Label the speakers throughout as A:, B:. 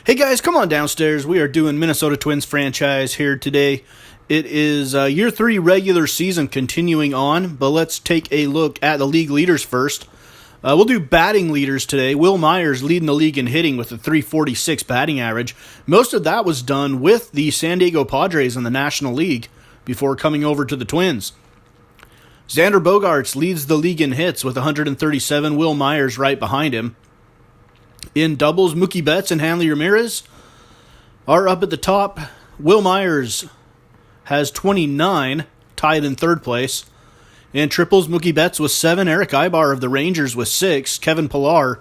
A: Hey guys, come on downstairs. We are doing Minnesota Twins franchise here today. It is year 3 regular season continuing on, but let's take a look at the league leaders first. We'll do batting leaders today. Wil Myers leading the league in hitting with a .346 batting average. Most of that was done with the San Diego Padres in the National League before coming over to the Twins. Xander Bogaerts leads the league in hits with 137, Wil Myers right behind him. In doubles, Mookie Betts and Hanley Ramirez are up at the top. Wil Myers has 29, tied in third place. In triples, Mookie Betts with 7, Eric Aybar of the Rangers with 6, Kevin Pillar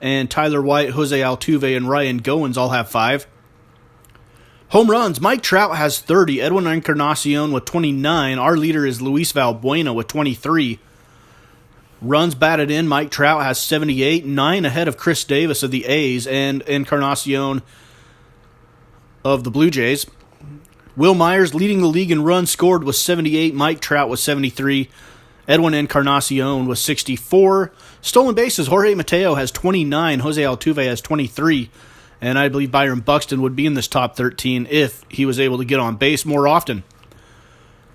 A: and Tyler White, Jose Altuve, and Ryan Goins all have 5. Home runs, Mike Trout has 30, Edwin Encarnacion with 29. Our leader is Luis Valbuena with 23. Runs batted in, Mike Trout has 78, 9 ahead of Chris Davis of the A's and Encarnacion of the Blue Jays. Wil Myers leading the league in runs scored with 78, Mike Trout with 73, Edwin Encarnacion with 64. Stolen bases, Jorge Mateo has 29, Jose Altuve has 23, and I believe Byron Buxton would be in this top 13 if he was able to get on base more often.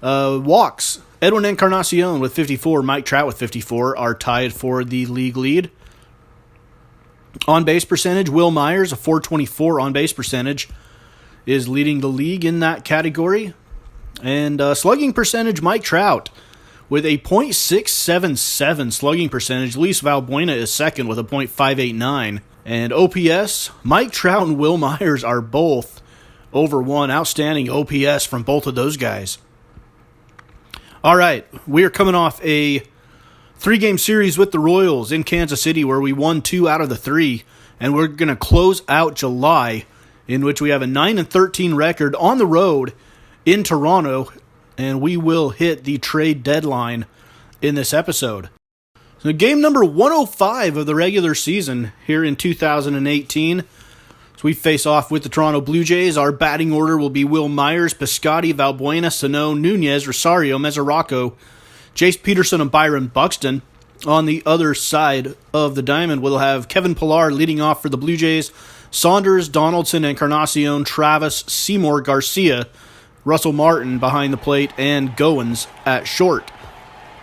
A: Walks, Edwin Encarnacion with 54, Mike Trout with 54 are tied for the league lead. On-base percentage, Wil Myers, a .424 on-base percentage, is leading the league in that category. And slugging percentage, Mike Trout with a .677 slugging percentage. Luis Valbuena is second with a .589. And OPS, Mike Trout and Wil Myers are both over 1. Outstanding OPS from both of those guys. All right, we are coming off a 3-game series with the Royals in Kansas City where we won 2 out of the 3, and we're going to close out July in which we have a 9-13 record on the road in Toronto, and we will hit the trade deadline in this episode. So game number 105 of the regular season here in 2018. We face off with the Toronto Blue Jays. Our batting order will be Wil Myers, Piscotty, Valbuena, Sano, Nunez, Rosario, Mesoraco, Jace Peterson, and Byron Buxton. On the other side of the diamond, we'll have Kevin Pillar leading off for the Blue Jays, Saunders, Donaldson, Encarnacion, Travis, Seymour, Garcia, Russell Martin behind the plate, and Goins at short.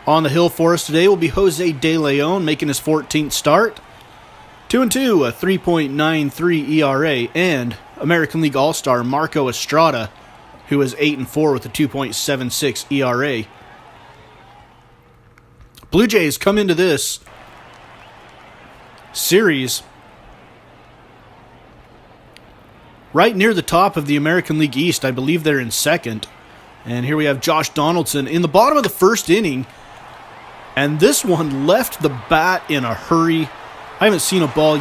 A: On the hill for us today will be Jose De Leon making his 14th start. 2-2, a 3.93 ERA, and American League All-Star Marco Estrada, who is 8-4 with a 2.76 ERA. Blue Jays come into this series right near the top of the American League East. I believe they're in second. And here we have Josh Donaldson in the bottom of the first inning, and this one left the bat in a hurry. I haven't seen a ball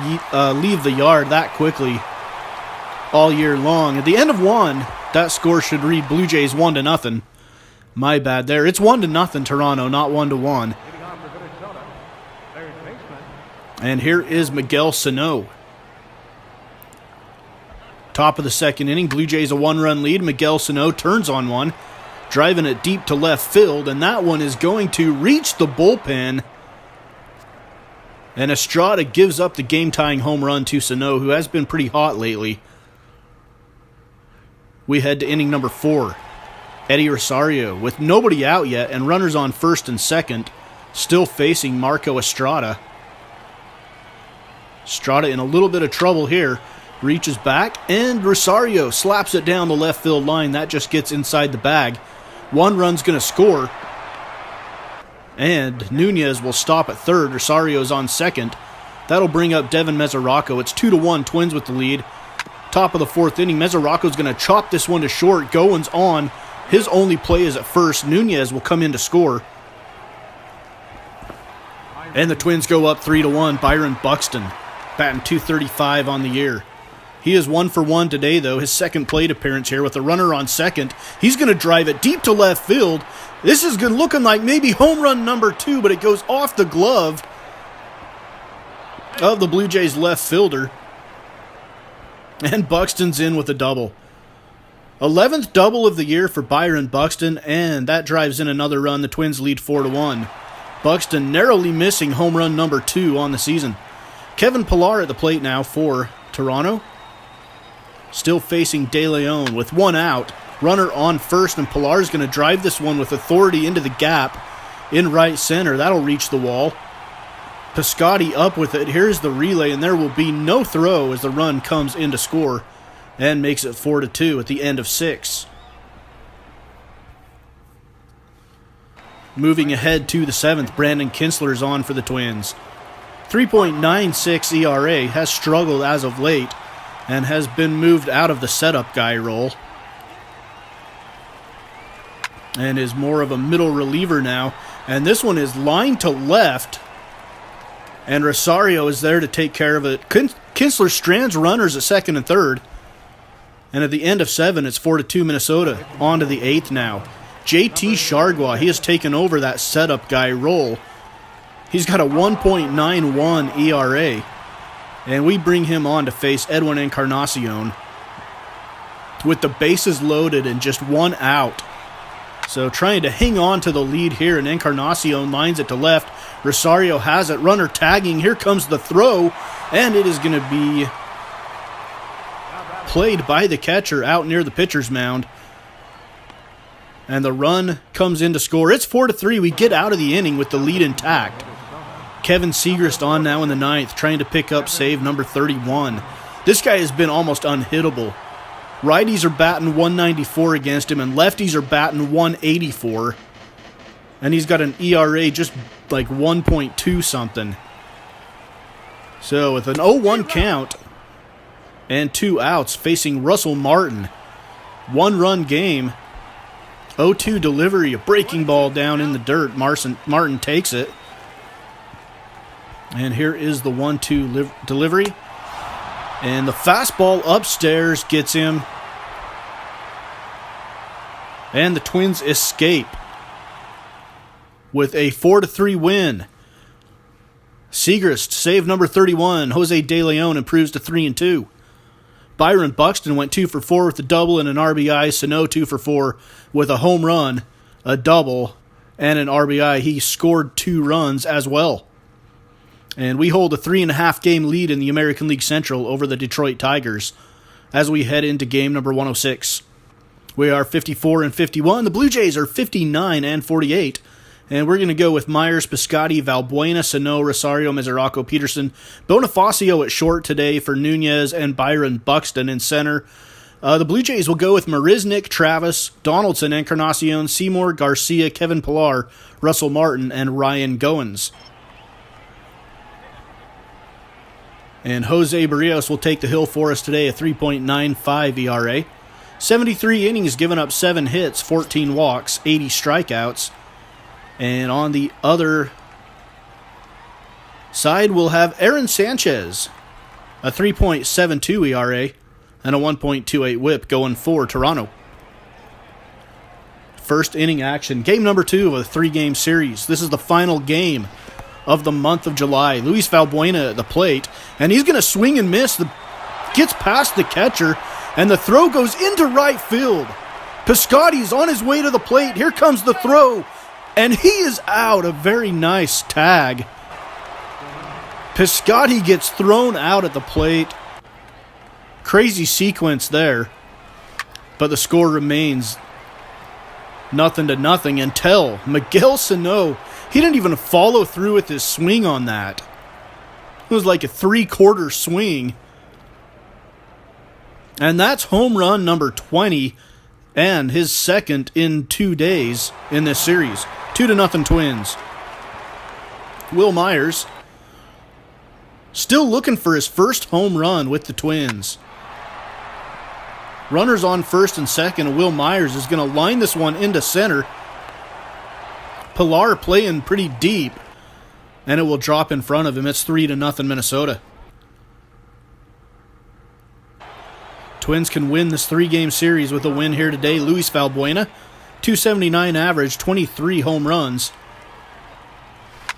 A: leave the yard that quickly all year long. At the end of one, that score should read Blue Jays 1-0. My bad there. It's 1-0 Toronto, not 1-1. And here is Miguel Sano. Top of the second inning, Blue Jays a 1-run lead. Miguel Sano turns on one, driving it deep to left field, and that one is going to reach the bullpen. And Estrada gives up the game-tying home run to Sano, who has been pretty hot lately. We head to inning number 4. Eddie Rosario, with nobody out yet and runners on first and second, still facing Marco Estrada. Estrada in a little bit of trouble here. Reaches back, and Rosario slaps it down the left field line. That just gets inside the bag. One run's going to score. And Nunez will stop at third. Rosario's on second. That'll bring up Devin Mesoraco. It's 2-1, Twins with the lead. Top of the fourth inning, Mesoraco's going to chop this one to short. Goins on. His only play is at first. Nunez will come in to score. And the Twins go up 3-1. Byron Buxton batting .235 on the year. He is 1 for 1 today, though. His second plate appearance here with a runner on second. He's going to drive it deep to left field. This is looking like maybe home run number 2, but it goes off the glove of the Blue Jays left fielder. And Buxton's in with a double. 11th double of the year for Byron Buxton, and that drives in another run. The Twins lead 4-1. Buxton narrowly missing home run number 2 on the season. Kevin Pillar at the plate now for Toronto. Still facing De Leon with one out. Runner on first, and Pilar's going to drive this one with authority into the gap in right center. That'll reach the wall. Piscotty up with it. Here's the relay, and there will be no throw as the run comes in to score and makes it 4-2 at the end of 6. Moving ahead to the 7th, Brandon Kinsler's on for the Twins. 3.96 ERA, has struggled as of late and has been moved out of the setup guy role and is more of a middle reliever now. And this one is lined to left, and Rosario is there to take care of it. Kinsler strands runners at second and third, and at the end of 7, it's 4-2 Minnesota. On to the 8th now. JT Chargois, he has taken over that setup guy role. He's got a 1.91 ERA, and we bring him on to face Edwin Encarnacion with the bases loaded and just one out. So trying to hang on to the lead here, and Encarnacion lines it to left. Rosario has it, runner tagging. Here comes the throw, and it is going to be played by the catcher out near the pitcher's mound. And the run comes in to score. It's 4-3. We get out of the inning with the lead intact. Kevin Segrist on now in the 9th, trying to pick up save number 31. This guy has been almost unhittable. Righties are batting 194 against him, and lefties are batting 184. And he's got an ERA just like 1.2 something. So with an 0-1 count and 2 outs, facing Russell Martin. 1-run game. 0-2 delivery, a breaking ball down in the dirt. Martin takes it. And here is the 1-2 delivery. And the fastball upstairs gets him. And the Twins escape with a 4-3 win. Segrist, save number 31. Jose De Leon improves to 3-2. Byron Buxton went 2 for 4 with a double and an RBI. Sano 2 for 4 with a home run, a double, and an RBI. He scored 2 runs as well. And we hold a 3.5 game lead in the American League Central over the Detroit Tigers as we head into game number 106. We are 54-51. The Blue Jays are 59-48. And we're going to go with Myers, Piscotty, Valbuena, Sano, Rosario, Mesoraco, Peterson, Bonifacio at short today for Nunez, and Byron Buxton in center. The Blue Jays will go with Marisnick, Travis, Donaldson, Encarnacion, Seymour, Garcia, Kevin Pillar, Russell Martin, and Ryan Goins. And Jose Barrios will take the hill for us today, a 3.95 ERA. 73 innings, given up 7 hits, 14 walks, 80 strikeouts. And on the other side, we'll have Aaron Sanchez, a 3.72 ERA and a 1.28 whip going for Toronto. First inning action, game number 2 of a 3-game series. This is the final game of the month of July. Luis Valbuena at the plate, and he's going to swing and miss. Gets past the catcher, and the throw goes into right field. Piscotty's on his way to the plate. Here comes the throw. And he is out. A very nice tag. Piscotty gets thrown out at the plate. Crazy sequence there. But the score remains 0-0 until Miguel Sano, he didn't even follow through with his swing on that. It was like a 3/4 swing. And that's home run number 20 and his second in 2 days in this series. 2-0 Twins. Will Myers still looking for his first home run with the Twins. Runners on first and second, and Will Myers is going to line this one into center. Pillar playing pretty deep, and it will drop in front of him. It's 3-0 Minnesota. Twins can win this 3-game series with a win here today. Luis Valbuena, 279 average, 23 home runs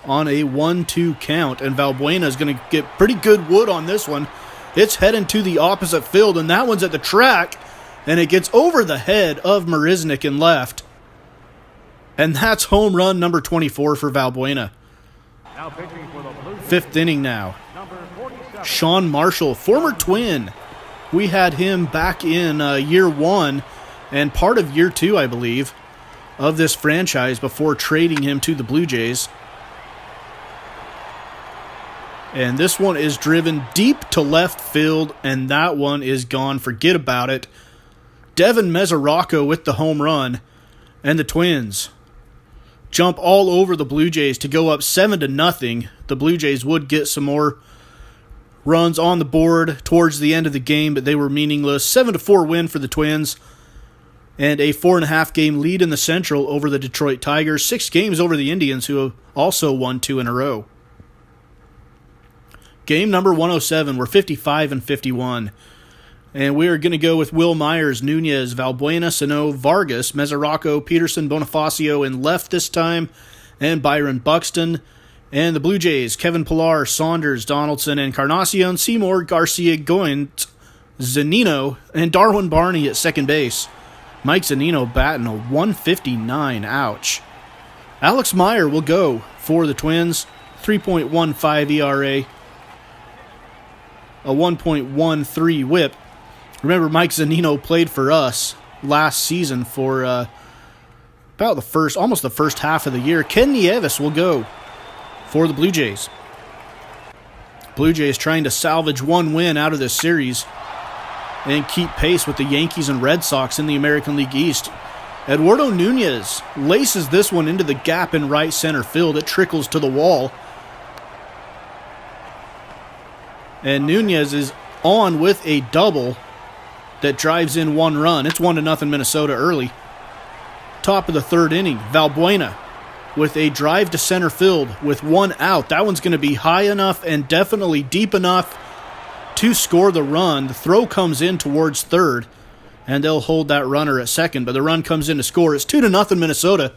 A: on a 1-2 count. And Valbuena is going to get pretty good wood on this one. It's heading to the opposite field, and that one's at the track, and it gets over the head of Marisnick in left. And that's home run number 24 for Valbuena. Fifth inning now. Sean Marshall, former Twin, We had him back in year 1 and part of year 2, I believe, of this franchise before trading him to the Blue Jays. And this one is driven deep to left field, and that one is gone. Forget about it. Devin Mesoraco with the home run, and the Twins jump all over the Blue Jays to go up 7-0. The Blue Jays would get some more runs on the board towards the end of the game, but they were meaningless. 7-4 win for the Twins, and a 4.5 game lead in the Central over the Detroit Tigers. 6 games over the Indians, who have also won 2 in a row. Game number 107, we're 55-51. And we are going to go with Will Myers, Nunez, Valbuena, Sano, Vargas, Mesoraco, Peterson, Bonifacio in left this time, and Byron Buxton. And the Blue Jays, Kevin Pillar, Saunders, Donaldson, Encarnacion, Seymour, Garcia, Goins, Zunino, and Darwin Barney at second base. Mike Zunino batting a 159. Ouch. Alex Meyer will go for the Twins. 3.15 ERA. A 1.13 whip. Remember, Mike Zunino played for us last season for almost the first half of the year. Ken Nieves will go for the Blue Jays. Blue Jays trying to salvage one win out of this series and keep pace with the Yankees and Red Sox in the American League East. Eduardo Nunez laces this one into the gap in right center field. It trickles to the wall. And Nunez is on with a double that drives in 1 run. It's 1-0 Minnesota early. Top of the 3rd inning, Valbuena with a drive to center field with 1 out. That one's going to be high enough and definitely deep enough to score the run. The throw comes in towards 3rd, and they'll hold that runner at 2nd, but the run comes in to score. It's 2-0 Minnesota.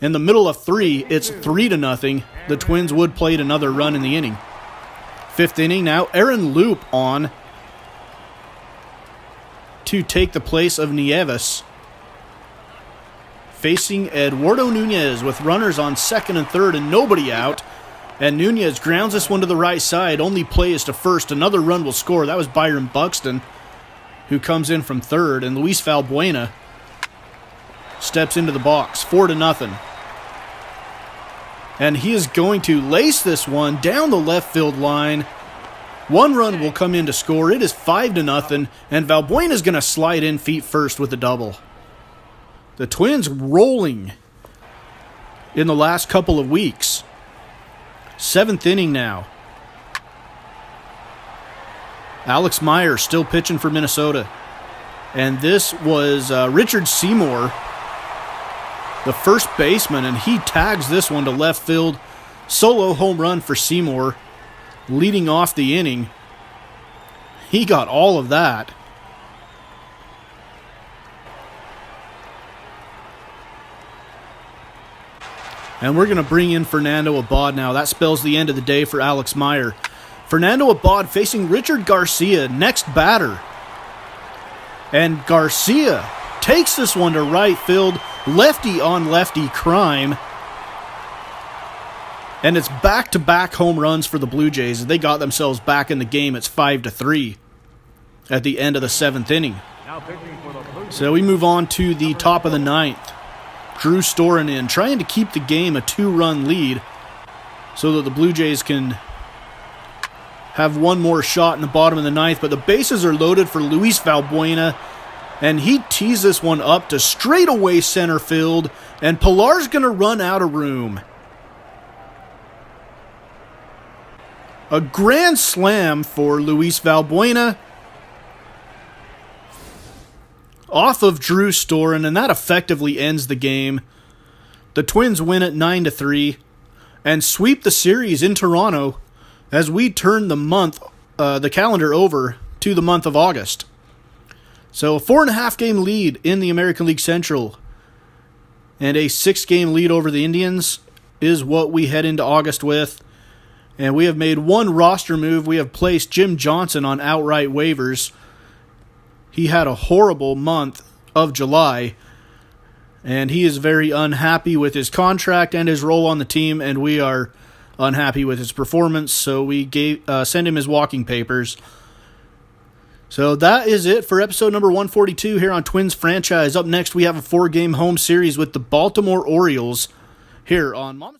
A: In the middle of 3, it's 3-0. The Twins would play another run in the inning. 5th inning now, Aaron Loop on to take the place of Nieves, facing Eduardo Nunez with runners on 2nd and 3rd and nobody out. And Nunez grounds this one to the right side, only plays to 1st. Another run will score. That was Byron Buxton, who comes in from 3rd, and Luis Valbuena steps into the box. 4-0. And he is going to lace this one down the left field line. 1 run will come in to score. It is 5-0, and Valbuena is going to slide in feet first with a double. The Twins rolling in the last couple of weeks. 7th inning now. Alex Meyer still pitching for Minnesota. And this was Richard Seymour, the first baseman, and he tags this one to left field. Solo home run for Seymour, leading off the inning. He got all of that. And we're going to bring in Fernando Abad now. That spells the end of the day for Alex Meyer. Fernando Abad facing Richard Garcia, next batter. And Garcia takes this one to right field. Lefty on lefty crime. And it's back-to-back home runs for the Blue Jays. They got themselves back in the game. It's 5-3 at the end of the 7th inning. So we move on to the top of the 9th. Drew Storen in, trying to keep the game a 2-run lead so that the Blue Jays can have one more shot in the bottom of the 9th. But the bases are loaded for Luis Valbuena, and he tees this one up to straightaway center field, and Pillar's going to run out of room. A grand slam for Luis Valbuena off of Drew Storen, and that effectively ends the game. The Twins win at 9-3 and sweep the series in Toronto as we turn the calendar over to the month of August. So a 4.5 game lead in the American League Central and a 6 game lead over the Indians is what we head into August with. And we have made one roster move. We have placed Jim Johnson on outright waivers. He had a horrible month of July, and he is very unhappy with his contract and his role on the team, and we are unhappy with his performance, so we sent him his walking papers. So that is it for episode number 142 here on Twins Franchise. Up next, we have a 4-game home series with the Baltimore Orioles here on Mama.